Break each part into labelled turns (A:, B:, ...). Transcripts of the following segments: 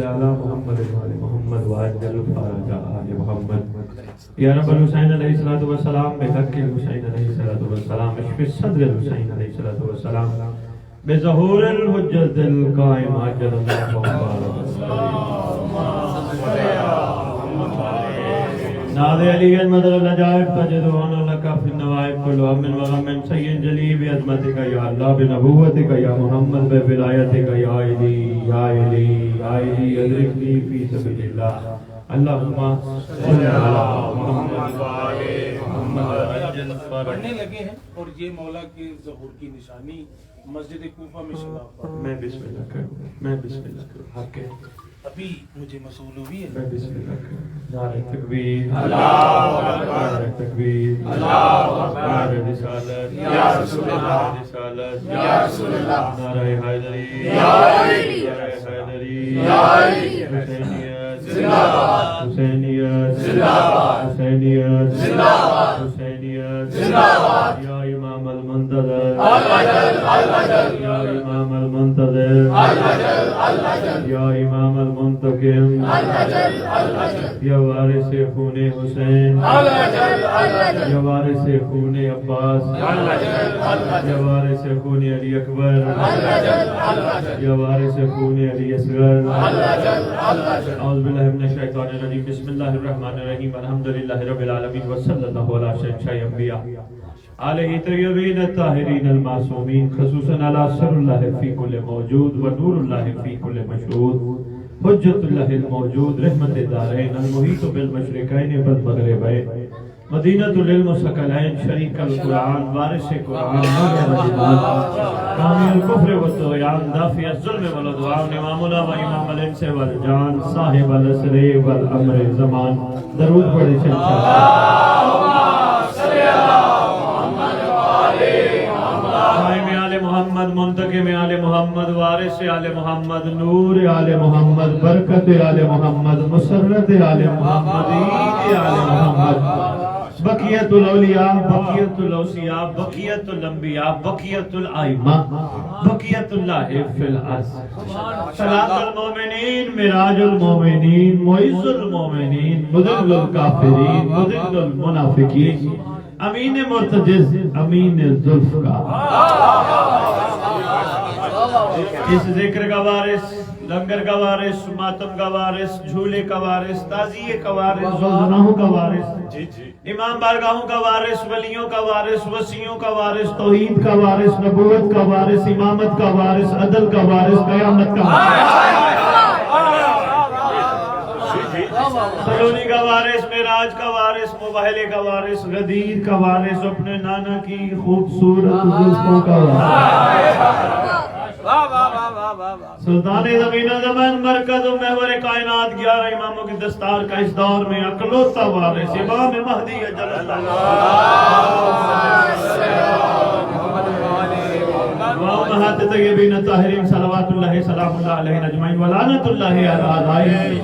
A: علی محمد وعلی محمد وعجل فرج آل محمد یا رب الحسین علیہ الصلوۃ والسلام بحق الحسین علیہ الصلوۃ والسلام اشف صدر الحسین علیہ الصلوۃ والسلام بظہور الحجت القائم عجل اللہ مبارک نادی علی مدر العجائب تجدون لك في النوائب كل هم وغم سید جلی بعظمتك یا اللہ بنبوتك یا محمد بولایتك یا علی یا علی یا علی ادرکنی فی سبیل اللہ اللہم صلی علی محمد وعلی محمد
B: پڑھنے لگے ہیں اور یہ مولا کے ظہور کی نشانی مسجد کوفہ میں شگاف پڑھ
A: میں بسم اللہ کروں میں بسم اللہ کروں حق ہے
B: ابھی مجھے مسئول ہوئی ہے
A: میں بسم اللہ کروں نعرہ تکبیر اللہ اکبر نعرہ تکبیر اللہ اکبر نعرہ رسالت یا رسول اللہ رسالت یا رسول اللہ نعرہ حیدری یا علی نعرہ حیدری یا علی حسینیت زندہ باد حسینیت زندہ باد حسینیت زندہ باد حسینیت زندہ باد یا امام المنتظر العجل العجل یا امام المنتظر العجل العجل یا امام المنتقم العجل العجل یا وارث خون حسین العجل العجل یا وارث خون عباس العجل العجل یا وارث خون علی اکبر العجل العجل یا وارث خون علی اصغر العجل العجل اعوذ باللہ من الشیطان الرجیم بسم اللہ الرحمن الرحیم الحمدللہ رب العالمین وصلی اللہ علی شیخ انبیاء علیہ طیبین الطاہرین المعصومین خصوصاً علی سر اللہ فی کل موجود و نور اللہ فی کل مشہود حجت اللہ الموجود رحمت دارین المحیط بالمشرقین بالمغربین مدینہ العلم ثقلین شریک القرآن وارث قرآن کامی الکفر والطغیان دافع الظلم والعدوان امامنا و امام الانس والجان صاحب الاسر والامر زمان درود پڑھے محمد منتقم آل محمد وارث آل محمد نور آل محمد برکت آل محمد مسرت آل محمد عید آل محمد بقیت الاولیاء بقیت الاوصیاء بقیت الانبیاء بقیت الائمہ بقیت اللہ فی الارض صلاۃ المومنین معراج المومنین معز المومنین مذل الکافرین مذل المنافقین امین مرتجز امین ذوالفقار اس ذکر کا وارث لنگر کا وارث ماتم کا وارث جھولے کا وارث تعزیے کا وارث زلزلوں کا وارث امام بارگاہوں کا وارث ولیوں کا وارث وسیعوں کا وارث توحید کا وارث نبوت کا وارث امامت کا وارث عدل کا وارث قیامت کا وارث سلونی کا وارث معراج کا وارث مباہلے کا وارث غدیر کا وارث اپنے نانا کی خوبصورت زلفوں کا وارث سلطان زمین و زمان مرکز و محور کائنات 11 اماموں کی دستار کا اس دور میں اکلوتا وارث امام مہدی اجل اللہ وامہات طیبین طاہرین صلوات اللہ سلام اللہ علیہ اجمعین ولعنت اللہ علی اعدائہم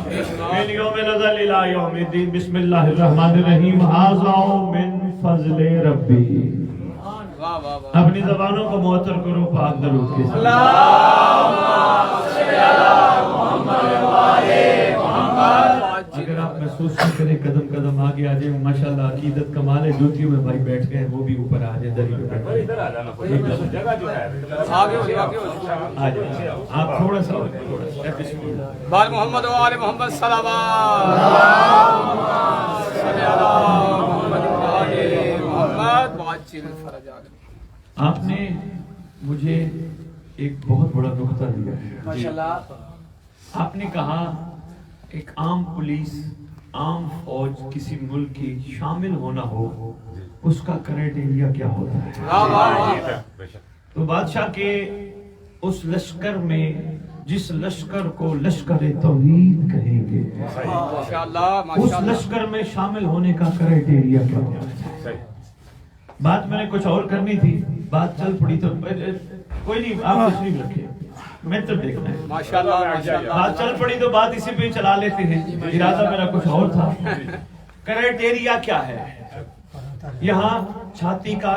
A: من یوم الازل الى یوم الدین بسم اللہ الرحمن الرحیم ھذا من فضل ربی اپنی زبانوں کو معطر کرو پاک درود کے ساتھ اللہم صلی علی محمد وعلی محمد اگر آپ محسوس کریں قدم قدم آگے آ جائیں ماشاءاللہ عقیدت کمال ہے جوتیوں میں بھائی بیٹھ گئے وہ بھی اوپر آ جائیں دری پہ بیٹھ جگہ جو ہے آگے آ جائیں آپ تھوڑا سا بسم اللہ
C: بال محمد وعلی محمد صلوات اللہم صلی علی محمد وعلی محمد وعجل فرجہ
A: آپ نے مجھے ایک بہت بڑا نقطہ دیا ہے
C: ماشاءاللہ
A: آپ نے کہا ایک عام پولیس عام فوج کسی ملک کی شامل ہونا ہو اس کا کرائٹیریا کیا ہوتا ہے تو بادشاہ کے اس لشکر میں جس لشکر کو لشکر توحید کہیں گے اس لشکر میں شامل ہونے کا کرائٹیریا کیا ہوتا ہے بات میں نے کچھ اور کرنی تھی بات چل پڑی تو کوئی نہیں آپ تشریف رکھیں میں تو دیکھنا ہے بات چل پڑی تو بات اسی پہ چلا لیتے ہیں ارادہ میرا کچھ اور تھا کرائٹیریا کیا ہے یہاں چھاتی کا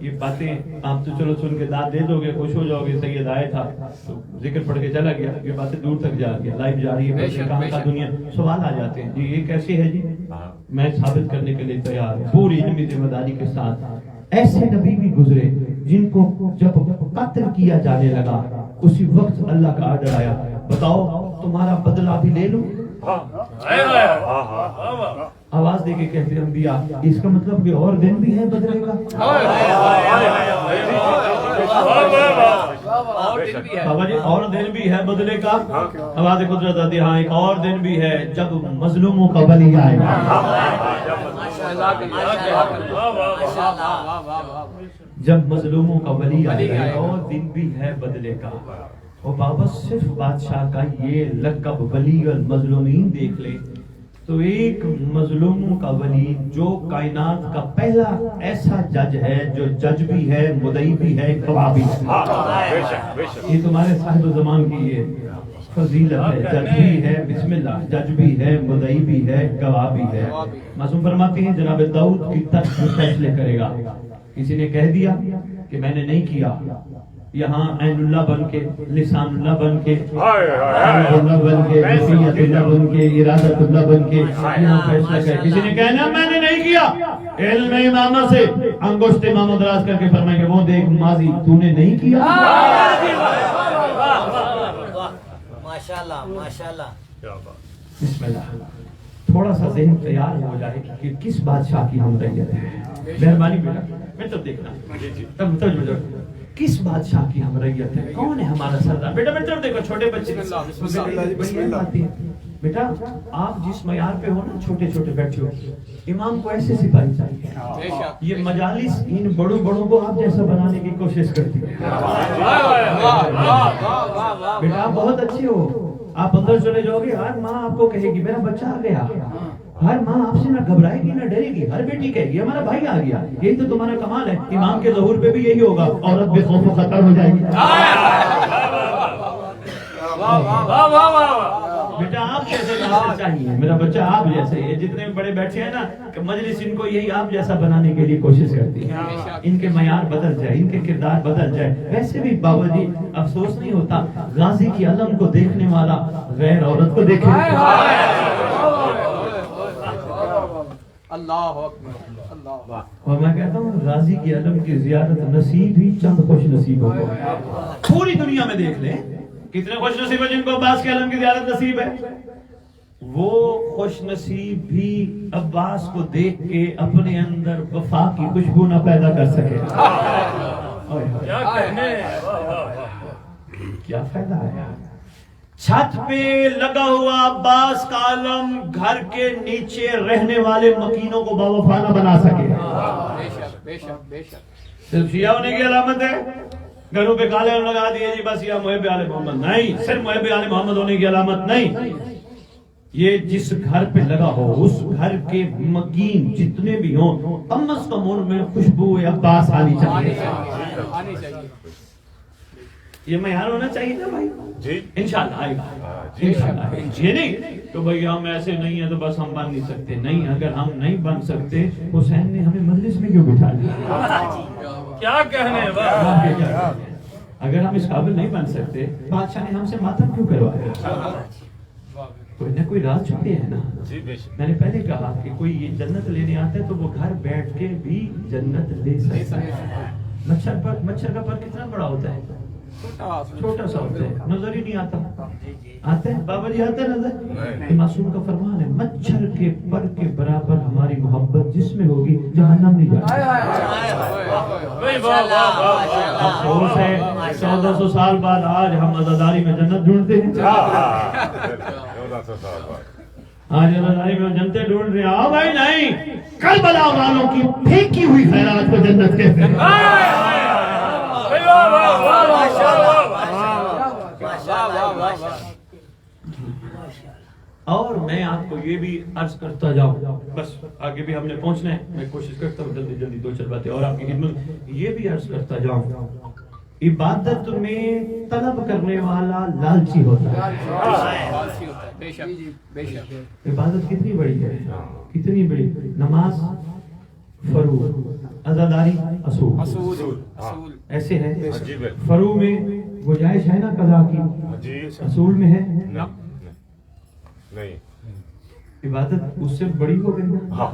D: یہ باتیں آپ تو چلو سن کے داد دے دو گے، خوش ہو جاؤ گے، سید آئے تھا تو ذکر پڑھ کے چلا گیا، یہ باتیں دور تک جا رہی ہے، لائف جا رہی ہے، کہاں کا دنیا، سوال آ جاتے ہیں جی یہ کیسے ہے جی، میں ثابت کرنے کے لیے تیار ہوں پوری علمی ذمہ داری کے ساتھ۔ ایسے نبی بھی گزرے جن کو جب قتل کیا جانے لگا اسی وقت اللہ کا آرڈر آیا، بتاؤ تمہارا بدلہ بھی لے لوں؟ آواز دے کے کہتے ہیں انبیاء، اس کا مطلب کہ اور دن بھی ہے بدلے کا؟ بابا جی اور دن بھی ہے بدلے کا؟ آواز قدرت آتی، ہاں ایک اور دن بھی ہے جب مظلوموں کا ولی آئے گا، جب مظلوموں کا ولی آئے گا، اور دن بھی ہے بدلے کا۔ اور بابا صرف بادشاہ کا یہ لقب ولی المظلومین دیکھ لے تو ایک مظلوموں کا ولی جو کائنات کا پہلا ایسا جج ہے جو جج بھی ہے، مدعی بھی ہے، گواہ بھی ہے۔ یہ تمہارے صاحب زمان کی یہ فضیلت ہے، جج بھی ہے، بسم اللہ، جج بھی ہے، مدعی بھی ہے، گواہ بھی ہے۔ معصوم فرماتے ہیں جناب داؤد کی تخت میں فیصلے کرے گا، کسی نے کہہ دیا کہ میں نے نہیں کیا، یہاں عین اللہ بن کے، لسان اللہ بن کے، اللہ بن کے، وصیت اللہ بن کے، ارادت اللہ بن کے یہاں فیصلہ کرے۔ کسی نے کہنا میں نے نہیں کیا، علم امامہ سے انگشت امامہ دراز کر کے فرمائیں گے وہ دیکھ ماضی تو نے نہیں کیا۔
E: ماشاءاللہ ماشاءاللہ۔
D: بسم اللہ، تھوڑا سا ذہن تیار ہو جائے کہ کس بادشاہ کی ہم ریت ہے۔ مہربانی بیٹا میں تب دیکھنا تب کس بادشاہ کی ہم ریت ہے، کون ہے ہمارا سردار؟ بیٹا میں طرف دیکھو، چھوٹے بچے بیٹا آپ جس معیار پہ ہو نا، چھوٹے چھوٹے بیٹھے ہو، امام کو ایسے سپاہی چاہیے۔ یہ مجالس ان بڑوں کو آپ جیسا بنانے کی کوشش کرتی ہے۔ بیٹا آپ بہت اچھے ہو، آپ اندر چلے جاؤ گے، ہر ماں آپ کو کہے گی میرا بچہ آ گیا، ہر ماں آپ سے نہ گھبرائے گی نہ ڈرے گی، ہر بیٹی کہے گی ہمارا بھائی آ گیا۔ یہی تو تمہارا کمال ہے، امام کے ظہور پہ بھی یہی ہوگا، عورت بے خوف و خطر ہو جائے گی۔ بیٹا آپ جیسے بننا چاہیے، میرا بچہ آپ جیسے، یہ جتنے بڑے بیٹھے ہیں نا مجلس ان کو یہی آپ جیسا بنانے کے لیے کوشش کرتی ہے، ان کے معیار بدل جائے، ان کے کردار بدل جائے۔ ویسے بھی بابا جی افسوس نہیں ہوتا غازی کی علم کو دیکھنے والا غیر عورت کو دیکھے۔
C: اللہ اکبر، اللہ۔
D: اور میں کہتا ہوں غازی کی علم کی زیارت نصیب ہی چند خوش نصیبوں کو، پوری دنیا میں دیکھ لیں کتنے خوش نصیب ہیں جن کو عباس کے علم کی زیارت نصیب ہے۔ وہ خوش نصیب بھی عباس کو دیکھ کے اپنے اندر وفا کی خوشبو نہ پیدا کر سکے۔ کیا فائدہ ہے؟ چھت پہ لگا ہوا عباس کا علم گھر کے نیچے رہنے والے مکینوں کو باوفا نہ بنا سکے۔
C: بے شک بے شک۔
D: صرف شیعہ ہونے کی علامت ہے، گھروں پہ کالے علم لگا دیے جی بس یہ محب آل محمد، نہیں، صرف محب آل محمد ہونے کی علامت نہیں۔ یہ جس گھر پہ لگا ہو اس گھر کے مکین جتنے بھی ہوں کم از کم ان میں خوشبو عباس آنی چاہیے۔ یہ معیار ہونا چاہیے نا بھائی جی، انشاءاللہ آئے گا، انشاءاللہ۔ یہ نہیں تو بھئی ہم ایسے نہیں ہیں تو بس ہم بن نہیں سکتے، نہیں، اگر ہم نہیں بن سکتے حسین نے ہمیں مجلس میں کیوں بٹھا دیا؟
A: کیا کہنے
D: اگر ہم اس قابل نہیں بن سکتے بادشاہ نے ہم سے ماتم کیوں کروایا؟ کوئی نہ کوئی راز چھپے ہے نا۔ میں نے پہلے کہا کہ کوئی یہ جنت لینے آتا ہے تو وہ گھر بیٹھ کے بھی جنت لے سکتا ہے۔ مچھر کا پر کتنا بڑا ہوتا ہے؟ چھوٹا سا ہوتا ہے، نظر ہی نہیں آتا۔ آتا ہے بابا جی، آتا ہے نظر؟ معصوم کا فرمان ہے مچھر کے پر کے برابر ہماری محبت جس میں ہوگی جہنم نہیں جائے۔ افسوس ہے 1400 سال بعد آج ہم عزاداری میں جنت ڈھونڈتے ہیں، آج عزاداری میں جنتیں ڈھونڈ رہے ہیں۔ آؤ بھائی نہیں، کربلا والوں کی پھینکی ہوئی خیرات کو جنت کہتے ہیں۔ اور میں آپ کو یہ بھی عرض کرتا جاؤں، بس آگے بھی ہم نے پہنچنا ہے، میں کوشش کرتا ہوں جلدی جلدی دو چار باتیں اور آپ کی خدمت یہ بھی عرض کرتا جاؤں۔ عبادت میں طلب کرنے والا لالچی ہوتا ہے۔ عبادت کتنی بڑی ہے، کتنی بڑی نماز فرو، عزاداری، اصول،
C: اصول
D: ایسے ہے.
F: جی بالکل
D: فرو میں گنجائش ہے نا قضا کی،
F: جی
D: اصول میں ہے
F: نہیں
D: عبادت اس سے بڑی ہو گئی.
F: ہاں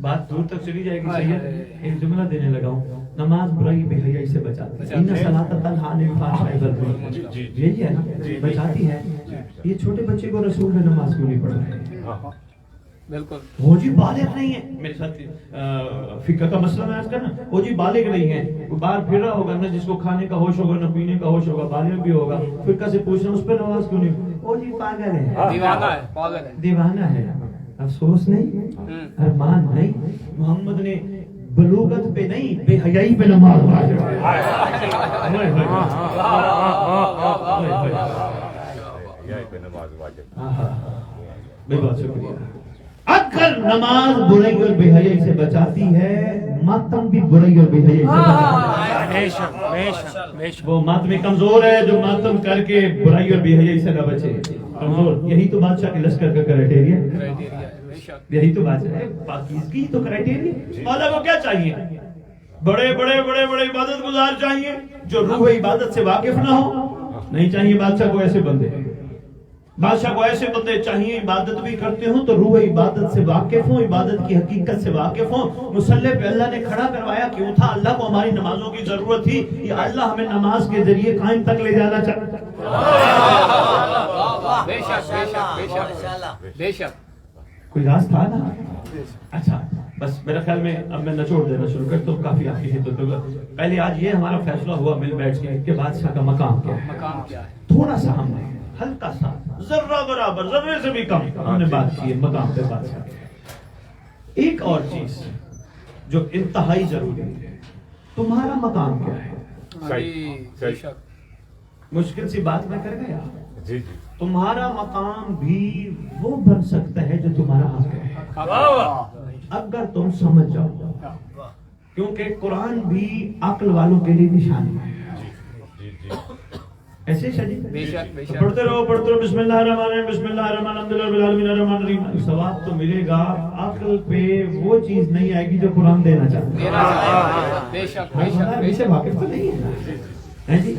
D: بات دور تک چلی جائے گی. سید ایک جملہ دینے لگا ہوں، نماز برائی بے حیائی سے بچاتی ہے. ان صلاۃ تنہی عن الفحشاء والمنکر، یہی ہے نا، بچاتی ہے. یہ چھوٹے بچے کو رسول نے نماز کیوں نہیں پڑھائی؟
C: بالکل
D: وہ جی بالغ نہیں ہے. میرے ساتھ فقہ کا مسئلہ میں عرض کرنا، وہ جی بالغ نہیں ہے، وہ باہر پھر رہا ہوگا، نہ جس کو کھانے کا ہوش ہوگا نہ پینے کا ہوش ہوگا، بالغ بھی ہوگا. فقہ سے پوچھنا اس پہ نماز کیوں نہیں؟ وہ جی پاگل ہے،
C: دیوانہ ہے، پاگل ہے.
D: دیوانہ ہے. افسوس نہیں، ارمان نہیں. محمد نے بلوغت پہ نہیں، بے حیائی پہ نماز واجب ہے.
F: یہی پہ نماز واجب.
D: بے بہت شکریہ. اگر نماز برائی اور بے حیائی سے بچاتی ہے، ماتم بھی برائی اور بے حیائی سے بچاتی ہے. وہ ماتم میں کمزور ہے جو ماتم کر کے برائی اور بے حیائی سے نہ بچے. کمزور. یہی تو بادشاہ کے لشکر کا کرائٹیریا، یہی تو بادشاہ ہے. پاکیزگی تو کرائٹیریا. مولا کو کیا چاہیے؟ بڑے بڑے بڑے بڑے عبادت گزار چاہیے جو روح عبادت سے واقف نہ ہو. نہیں چاہیے بادشاہ کو ایسے بندے. بادشاہ کو ایسے بندے چاہیے عبادت بھی کرتے ہوں تو روح عبادت سے واقف ہوں، عبادت کی حقیقت سے واقف ہوں. مصلی پہ اللہ نے کھڑا کروایا کیوں تھا؟ اللہ کو ہماری نمازوں کی ضرورت تھی. یہ اللہ ہمیں نماز کے ذریعے قائم تک لے جانا چاہتا ہے.
C: بے شک بے شک بے شک بے شک.
D: کوئی راز تھا نا. اچھا بس میرا خیال میں اب میں نچوڑ دینا شروع کرتا ہوں. کافی آپ کی خدمت ہوگا. پہلے آج یہ ہمارا فیصلہ ہوا مل بیٹھ کے کہ بادشاہ کا مقام کیا ہے.
C: مقام کیا ہے؟
D: تھوڑا سا ہم نے ہلکا سا ذرہ برابر، ذرے سے بھی کم ہم نے بات کی ہے مقام پہ بادشاہ. ایک اور چیز جو انتہائی ضروری ہے، تمہارا مقام کیا ہے؟
C: بے شک.
D: مشکل سی بات میں کر گیا.
F: جی جی
D: تمہارا مقام بھی وہ بن سکتا ہے جو تمہارا حق ہے اگر تم سمجھ جاؤ. کیونکہ قرآن بھی عقل والوں کے لیے نشانی ہے.
F: جی جی
D: ایسے شدید
C: بے شک بے شک.
D: پڑھتے رہو بسم اللہ الرحمن الرحیم، بسم اللہ الرحمن الرحیم، الحمدللہ رب العالمین الرحمن الرحیم. ثواب تو ملے گا. عقل پہ وہ چیز نہیں آئے گی جو قرآن دینا چاہتا ہے.
C: بے شک بے شک بے
D: اسے
C: شک.
D: واقف تو نہیں ہے جی.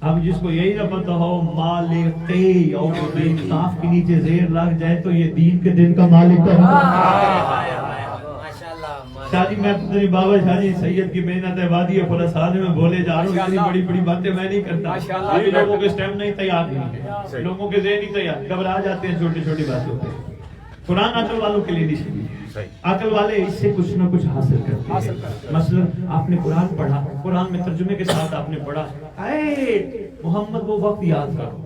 D: اب جس کو یہی نہ پتہ ہو مالک اور دین صاف کے نیچے زیر لگ جائے تو یہ دین کے دن کا مالک تو شاہ جی. میں اپنی بابا شاہ جی سید کی محنت ہے وادی فلسطین میں بولے جا رہا ہوں. اتنی بڑی بڑی باتیں میں نہیں کرتا. ابھی لوگوں کے سٹیمپ نہیں تیار نہیں ہے، لوگوں کے ذہن نہیں تیار، گھبرا جاتے ہیں چھوٹی چھوٹی باتوں پہ. قرآن عقل والوں کے لیے نہیں. عقل والے اس سے کچھ نہ کچھ حاصل کرتے ہیں. مثلا آپ نے قرآن پڑھا، قرآن میں ترجمے کے ساتھ آپ نے پڑھا اے محمد وہ وقت یاد کرو،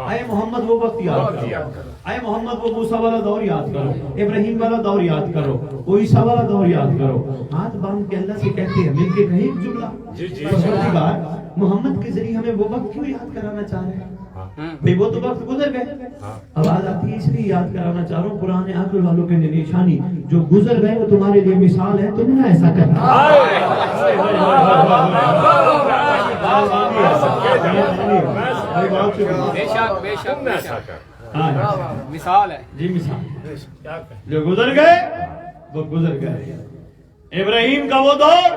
D: اے محمد وہ وقت یاد کرو، اے محمد وہ موسیٰ والا دور یاد کرو، ابراہیم والا دور یاد کرو، عیسیٰ والا دور یاد کرو. ہاتھ باندھ کے اللہ سے کہتے ہیں مل کے کہیں ایک جملہ. پروردگار محمد کے ذریعے ہمیں وہ وقت کیوں یاد کرانا چاہ رہے ہیں؟ بھئی وہ تو وقت گزر گئے. آواز آتی ہے اس لیے یاد کرانا چاہ رہا ہوں. قرآن عقل والوں کے لیے نشانی، جو گزر گئے وہ تمہارے لیے مثال ہے. تم نہ ایسا کرنا.
C: بے شک بے شک بے شک. مثال ہے
D: جی مثال. جو گزر گئے وہ گزر گئے. ابراہیم کا وہ دور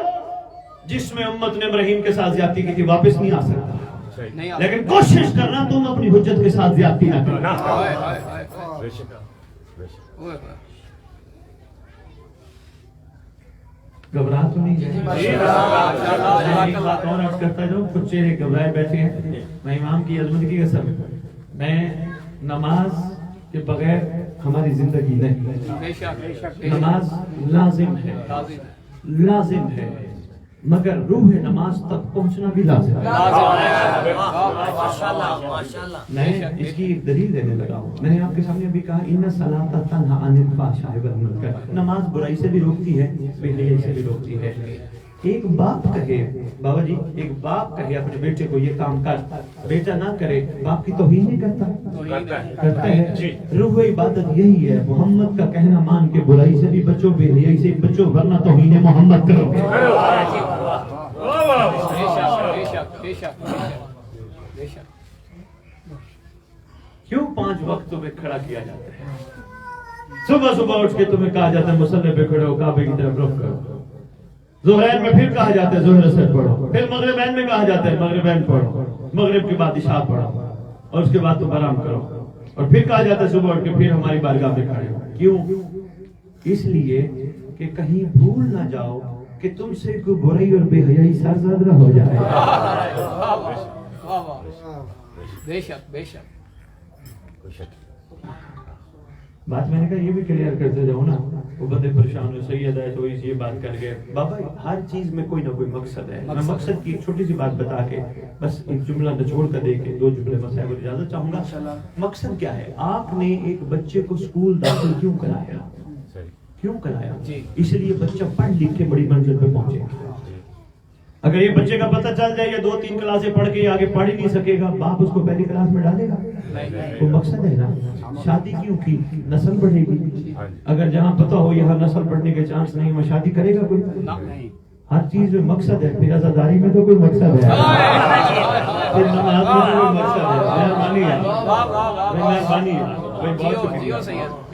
D: جس میں امت نے ابراہیم کے ساتھ زیادتی کی تھی واپس نہیں آ سکتا. لیکن کوشش کرنا تم اپنی حجت کے ساتھ زیادتی نہ کرنا. گھبرا تو نہیں جائے. ایک بات اور عرض کرتا جو کچھ چہرے گھبرائے بیٹھے ہیں. میں امام کی عظمت کی قسم، میں نماز کے بغیر ہماری زندگی نہیں. نماز لازم ہے، لازم ہے، مگر روح نماز تک پہنچنا بھی لازم ہے. میں اس کی ایک دلیل دینے لگا ہوں. میں نے آپ کے سامنے بھی کہا ان الصلاۃ تنہی عن الفحشاء والمنکر. نماز برائی سے بھی روکتی ہے، بے حیائی سے بھی روکتی ہے. ایک باپ کہے بابا جی، ایک باپ کہے اپنے بیٹے کو یہ کام کر، بیٹا نہ کرے، باپ کی توہین نہیں کرتا؟ کرتا ہے. روح عبادت یہی ہے. محمد کا کہنا مان کے برائی سے بھی بچو، بے حیائی سے بچو، ورنہ توہین محمد کرو. کیوں 5 وقتوں میں کھڑا کیا جاتا ہے؟ صبح صبح اٹھ کے تمہیں کہا جاتا ہے مصلی پہ کھڑے ہو کعبے کی طرف رخ کرو. ظہرین میں پھر کہا جاتا ہے ظہر اثر پڑھو. پھر مغربین میں کہا جاتا ہے مغربین پڑھو. مغرب کے بعد عشاء پڑھو اور اس کے بعد تم آرام کرو. اور پھر کہا جاتا ہے صبح اٹھ کے پھر ہماری بارگاہ میں کھڑے ہو. کیوں؟ اس لیے کہ کہیں بھول نہ جاؤ کہ تم سے کوئی برائی اور بے حیائی سرزدہ ہو جائے.
C: بے شک بے شک.
D: بات میں نے کہا یہ بھی کلیئر کرتے جاؤ نا. وہ بندے پریشان ہوئے سید ہے تو یہ بات کر گئے. بابا ہر چیز میں کوئی نہ کوئی مقصد ہے. میں مقصد کی ایک چھوٹی سی بات بتا کے بس ایک جملہ نچوڑ کر دے کے 2 جملے میں صاحب اجازت چاہوں گا. مقصد کیا ہے؟ آپ نے ایک بچے کو اسکول داخل کیوں کرایا؟ کیوں کرایا؟ اس لیے بچہ پڑھ لکھ کے بڑی منزل پہ پہنچے. اگر یہ بچے کا پتہ چل جائے یا 2-3 کلاسیں پڑھ کے آگے پڑھ ہی نہیں سکے گا, باپ اس کو پہلی کلاس میں ڈالے گا؟ وہ مقصد ہے نا. شادی کیوں کی؟ نسل بڑھے گی. اگر جہاں پتہ ہو یہاں نسل بڑھنے کے چانس نہیں, وہ شادی کرے گا کوئی؟ ہر چیز میں مقصد ہے. پھر عزاداری میں تو کوئی مقصد ہے, پھر نماز میں تو کوئی مقصد ہے. مہربانی ہے, مہربانی ہے. بہت شکریہ.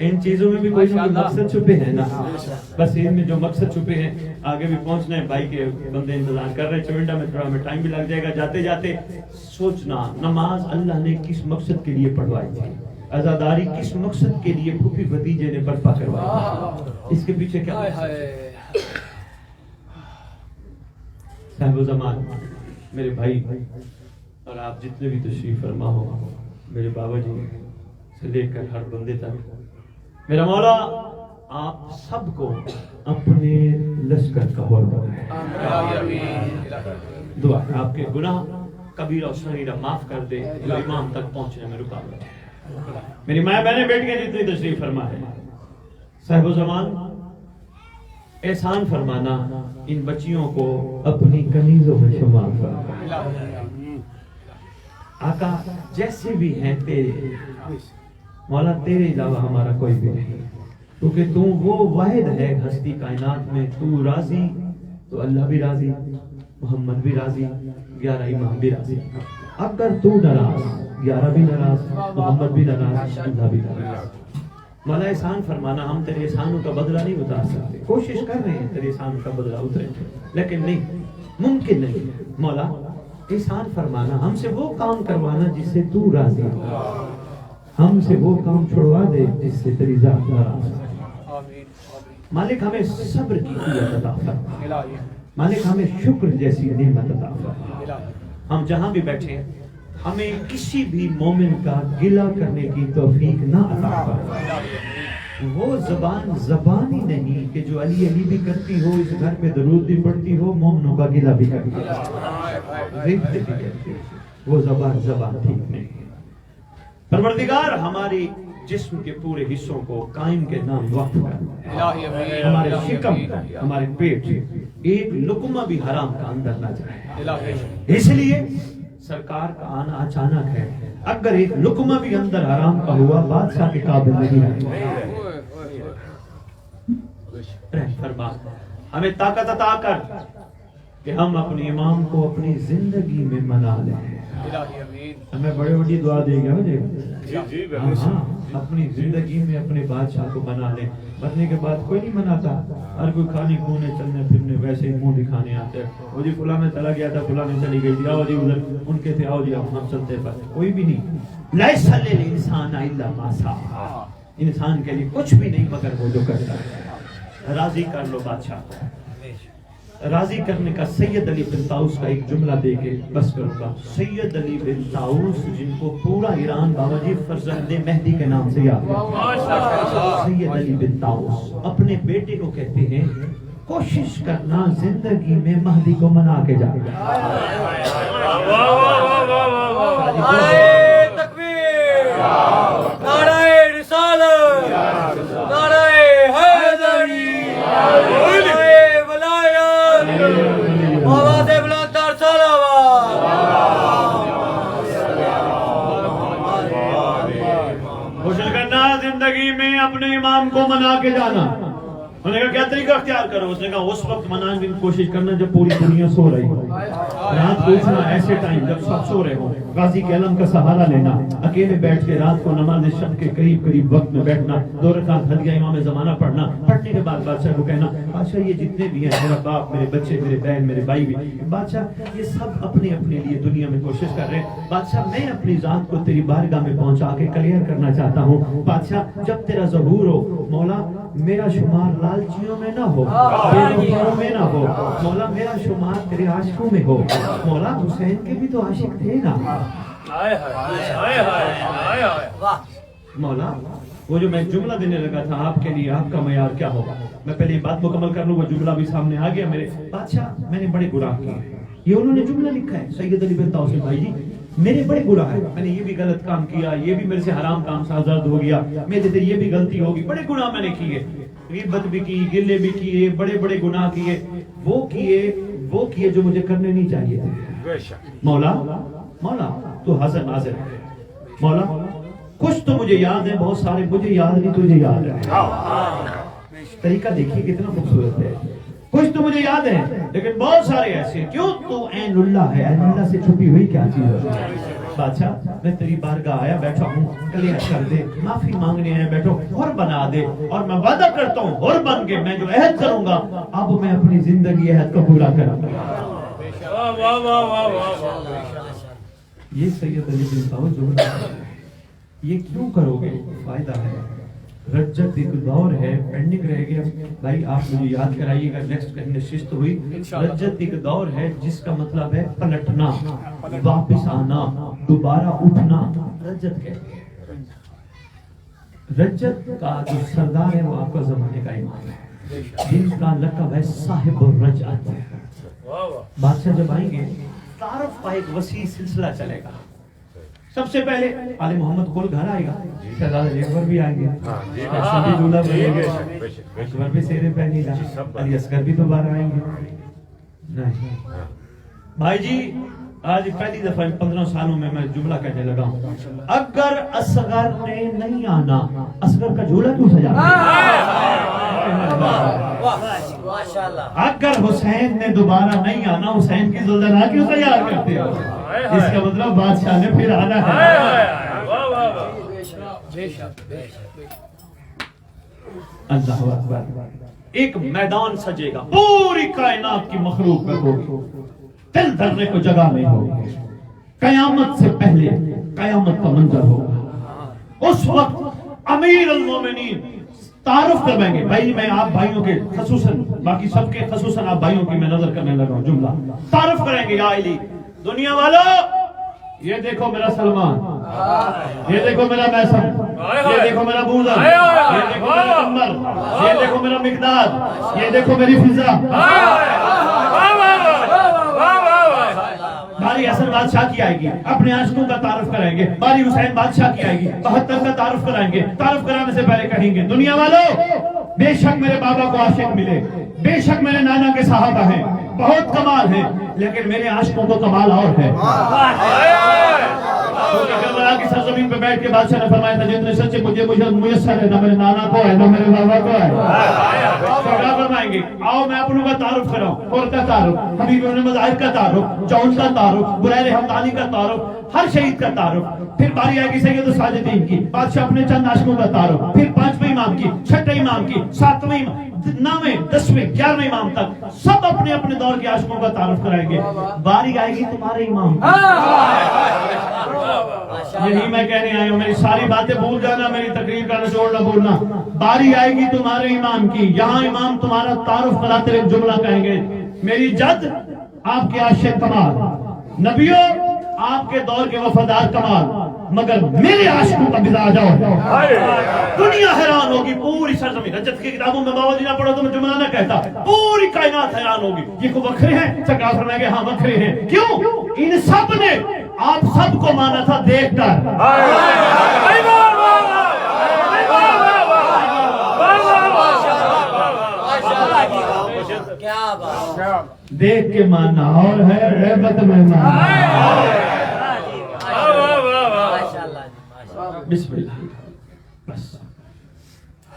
D: ان چیزوں میں بھی کوئی نہ کوئی مقصد چھپے ہیں نا. بس ان میں جو مقصد چھپے ہیں آگے بھی پہنچنا ہے. بھائی کے بندے انتظار کر رہے ہیں چونڈا میں, تھوڑا میں ٹائم بھی لگ جائے گا. جاتے جاتے سوچنا نماز اللہ نے کس مقصد کے لیے پڑھوائی تھی, عزاداری کس مقصد کے لیے پھوپھی بھتیجے نے برپا کروائی, اس کے پیچھے کیا صاحب زمان میرے بھائی اور آپ جتنے بھی تشریف فرما ہو, میرے بابا جی سے لے کر ہر بندے تک, میرا مولا آپ سب کو اپنے لشکر کا حور بنائے. دعا آپ کے گناہ کبیرہ و صغیرہ معاف کر دے, جو امام تک پہنچنے میں رکاوٹ ہے. میری ماں بہنیں بیٹیاں جتنی تشریف فرما ہے, صاحب زمان احسان فرمانا ان بچیوں کو اپنی کنیزوں میں شمار فرما. آقا جیسے بھی ہیں تیرے, مولا تیرے علاوہ ہمارا کوئی بھی نہیں, کیونکہ تو وہ واحد ہے ہستی کائنات میں. تو راضی تو اللہ بھی راضی, محمد بھی راضی, 11 امام بھی راضی. اگر تو ناراض 11 بھی ناراض, محمد بھی ناراض, اللہ بھی ناراض. مولا احسان فرمانا, ہم تیرے احسانوں کا بدلہ نہیں اتار سکتے. کوشش کر رہے ہیں تیرے احسانوں کا بدلہ اترے, لیکن نہیں, ممکن نہیں. مولا احسان فرمانا, ہم سے وہ کام کروانا جس سے تو راضی ہو, ہم سے وہ کام چھڑوا دے جس سے تیری ذات ناراض ہے. مالک ہمیں صبر کی قوت عطا فرما, مالک ہمیں شکر جیسی نعمت عطا فرما. ہم جہاں بھی بیٹھے ہمیں کسی بھی مومن کا گلہ کرنے کی توفیق نہ عطا فرما. وہ زبان ہی نہیں کہ جو علی علی بھی کرتی ہو, اس گھر پہ درود بھی پڑھتی ہو, مومنوں کا گلہ بھی کرتی ہو, وہ زبان ٹھیک نہیں. پروردگار ہماری جسم کے پورے حصوں کو قائم کے نام وقف کر, ہمارے شکم ہمارے پیٹ ایک لقمہ بھی حرام کا اندر نہ جائے. اس لیے سرکار کا آنا اچانک ہے, اگر ایک لقمہ بھی اندر حرام کا ہوا بادشاہ کے قابل نہیں رہے. فرما ہمیں طاقت عطا کر کہ ہم اپنے امام کو اپنی زندگی میں منا لیں. ہمیں بڑے بڑی دعا دے گا مجھے, اپنی زندگی میں اپنے بادشاہ کو بنا لیں. مرنے کے بعد کوئی نہیں مناتا, ہر کوئی کھانے کھونے چلنے پھرنے ویسے ہی منہ دکھانے آتے ہیں. وہ جی فلاں میں چلا گیا تھا, فلاں میں چلی گئی تھی, آؤ جی ادھر ان کے تھے, آؤ جی ہم چلتے پر. کوئی بھی نہیں. لیس للانسان الا ما سعى, انسان کے لیے کچھ بھی نہیں مگر وہ جو کرتا ہے. راضی کر لو بادشاہ کو. راضی کرنے کا سید علی بن طاؤس کا ایک جملہ دے کے بس کروں گا. سید علی بن طاؤس جن کو پورا ایران بابا جی فرزند مہدی کے نام سے یاد ہے, سید علی بن طاؤس اپنے بیٹے کو کہتے ہیں کوشش کرنا زندگی میں مہدی کو منا کے جا. زندگی میں اپنے امام کو منا کے جانا. انہوں نے کہا کیا طریقہ اختیار کرو؟ اس نے کہا اس وقت منانے کی کوشش کرنا جب پوری دنیا سو رہی ہو. رات کو اٹھنا ایسے ٹائم جب سب سو رہے ہوں، غازی کے علم کا سہارا لینا، اکیلے بیٹھ کے رات کو نماز شب کے قریب وقت میں بیٹھنا، 2 رکعت ہدیہ امام زمانہ پڑھنا، پڑھنے کے بعد بادشاہ کو کہنا بادشاہ یہ جتنے بھی ہیں، میرا باپ، میرے بچے، میرے بہن، میرے بھائی بھی، بادشاہ یہ سب اپنے لیے دنیا میں کوشش کر رہے ہیں، بادشاہ میں اپنی ذات کو تیری بارگاہ میں پہنچا کے کلیئر کرنا چاہتا ہوں، بادشاہ جب تیرا ظہور ہو مولا میرا شمار لالچیوں میں نہ ہو، بے وفاؤں میں نہ ہو مولا، میرا شمار تیرے عاشقوں میں ہو مولا۔ حسین کے بھی تو عاشق تھے نا مولا۔ وہ جو میں جملہ دینے لگا تھا آپ کے لیے، آپ کا معیار کیا ہوگا، میں پہلے یہ بات مکمل کر لوں، وہ جملہ بھی سامنے آ گیا میرے بادشاہ۔ میں نے بڑے گناہ کیے، یہ انہوں نے جملہ لکھا ہے سید علی بن طاؤس بھائی جی، میرے بڑے گناہ ہیں، میں نے یہ بھی غلط کام کیا، یہ بھی میرے سے حرام کام سازد ہو گیا، میرے سے یہ بھی غلطی ہوگی، بڑے گناہ میں نے کیے، غیبت بھی کی، گلے بھی کیے، بڑے گناہ کیے، وہ کیے جو مجھے کرنے نہیں چاہیے تھے مولا۔ تو حاضر ناظر ہے مولا، کچھ تو مجھے یاد ہے، بہت سارے مجھے یاد نہیں، تجھے یاد ہے۔ طریقہ دیکھیے کتنا خوبصورت ہے، کچھ تو مجھے یاد ہے لیکن بہت سارے ایسے ہیں، کیوں تو عین اللہ ہے، عین اللہ سے چھپی ہوئی کیا چیز ہے بادشاہ۔ میں تیری بارگاہ آیا بیٹھا ہوں، کلیئر کر دے، معافی مانگنے آیا بیٹھا ہوں، حر بنا دے، اور میں وعدہ کرتا ہوں حر بن کے میں جو عہد کروں گا اب میں اپنی زندگی عہد کو پورا کروں گا۔ یہ سید علی بن طاؤس جو یہ کیوں کرو گے، فائدہ ہے، رجت ایک دور ہے، پینڈنگ رہ گیا بھائی، آپ مجھے یاد کرائیے گا نیکسٹ کہیں نشست ہوئی، رجت ایک دور ہے جس کا مطلب ہے پلٹنا، واپس آنا، دوبارہ اٹھنا، رجت کہتے ہیں۔ رجت کا جو سردار ہے وہ آپ کا زمانے کا امام ہے، جن کا لقب ہے صاحب الرجعت۔ بادشاہ جب آئیں گے تعارف کا ایک وسیع سلسلہ چلے گا، سب سے پہلے آل محمد کول گھر آئے گا، شہزادہ اکبر بھی آئیں گے، سبھی دولہ بنے گے، اکبر بھی سیرے پہنی گا، علی اصغر بھی دوبارہ آئیں گے۔ نہیں بھائی جی، آج پہلی دفعہ 15 سالوں میں جملہ کہنے لگا ہوں، اگر اصغر نے نہیں آنا، اصغر کا جھولا کیوں سجاتے اگر حسین نے دوبارہ نہیں آنا، حسین کی زلزلہ کیوں تیار کرتے ہو؟ اس کا مطلب بادشاہ نے پھر آنا ہے۔ اللہ اکبر، ایک میدان سجے گا، پوری کائنات کی مخلوق میں ہوگی، دل دھرنے کو جگہ نہیں ہوگی، قیامت سے پہلے قیامت کا منظر ہوگا۔ اس وقت امیر المومنین تعارف کروائیں گے، بھائی میں آپ بھائیوں کے خصوصاً، باقی سب کے خصوصاً آپ بھائیوں کی میں نظر کرنے لگا ہوں، جملہ تعارف کریں گے، یا علی دنیا والو یہ دیکھو میرا سلمان، یہ دیکھو میرا میسم، یہ دیکھو میرا بوزن، یہ دیکھو میرا عمر، یہ دیکھو میرا مقداد، یہ دیکھو میری فضا۔ باری حسن بادشاہ کی آئے گی، اپنے عاشقوں کا تعارف کرائیں گے، باری حسین بادشاہ کی آئے گی، 72 کا تعارف کرائیں گے، تعارف کرانے سے پہلے کہیں گے دنیا والو بے شک میرے بابا کو عاشق ملے، بے شک میرے نانا کے صحابہ ہیں، بہت کمال ہیں، لیکن میرے عاشقوں کو کمال اور ہے۔ کربلا کی سرزمین پہ بیٹھ کے بادشاہ نے فرمایا تھا جتنے سچے مجھے میسر ہے، نہ میرے نانا کو ہے نہ میرے بابا کو ہے۔ کیا فرمائیں گے؟ آؤ میں اپنوں کا تعارف کراؤں، اور کا تعارف، حبیب ابن مظاہر کا تعارف، جون کا تعارف، بریر حمدانی کا تعارف، ہر شہید کا تعارف، پھر باری آئے گی سید الساجدین کی، بادشاہ اپنے چند عاشقوں کا تعارف، پھر 5ویں امام کی، 6ویں امام کی، 7ویں امام، 9ویں 10ویں 11ویں امام تک سب اپنے اپنے دور کے عاشقوں کا تعارف کرائیں گے۔ باری آئے گی تمہارے امام کی، یہی میں کہنے آیا ہوں، میری ساری باتیں بھول جانا، میری تقریر کا نچوڑ نہ بھولنا، باری آئے گی تمہارے امام کی، یہاں امام تمہارا تعارف کراتے ہوئے جملہ کہیں گے، میری جد آپ کے عاشق کمال، نبیوں آپ کے دور کے وفادار کمال، مگر میرے عاشقوں کا مزاج اور دنیا حیران ہوگی، پوری سرزمین، رجت کی کتابوں میں باوجود نہ پڑھو تو میں جملہ نہ کہتا، پوری کائنات حیران ہوگی، یہ کو وکھرے ہیں؟ سرکار فرمائے گے ہاں وکھرے ہیں، کیوں؟ ان سب نے آپ سب کو مانا تھا دیکھ کر، دیکھ کے ماننا اور ہے غیبت میں ماننا۔ بسم اللہ، بس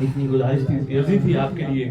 D: اتنی گزارش تھی، عرضی تھی آپ کے لیے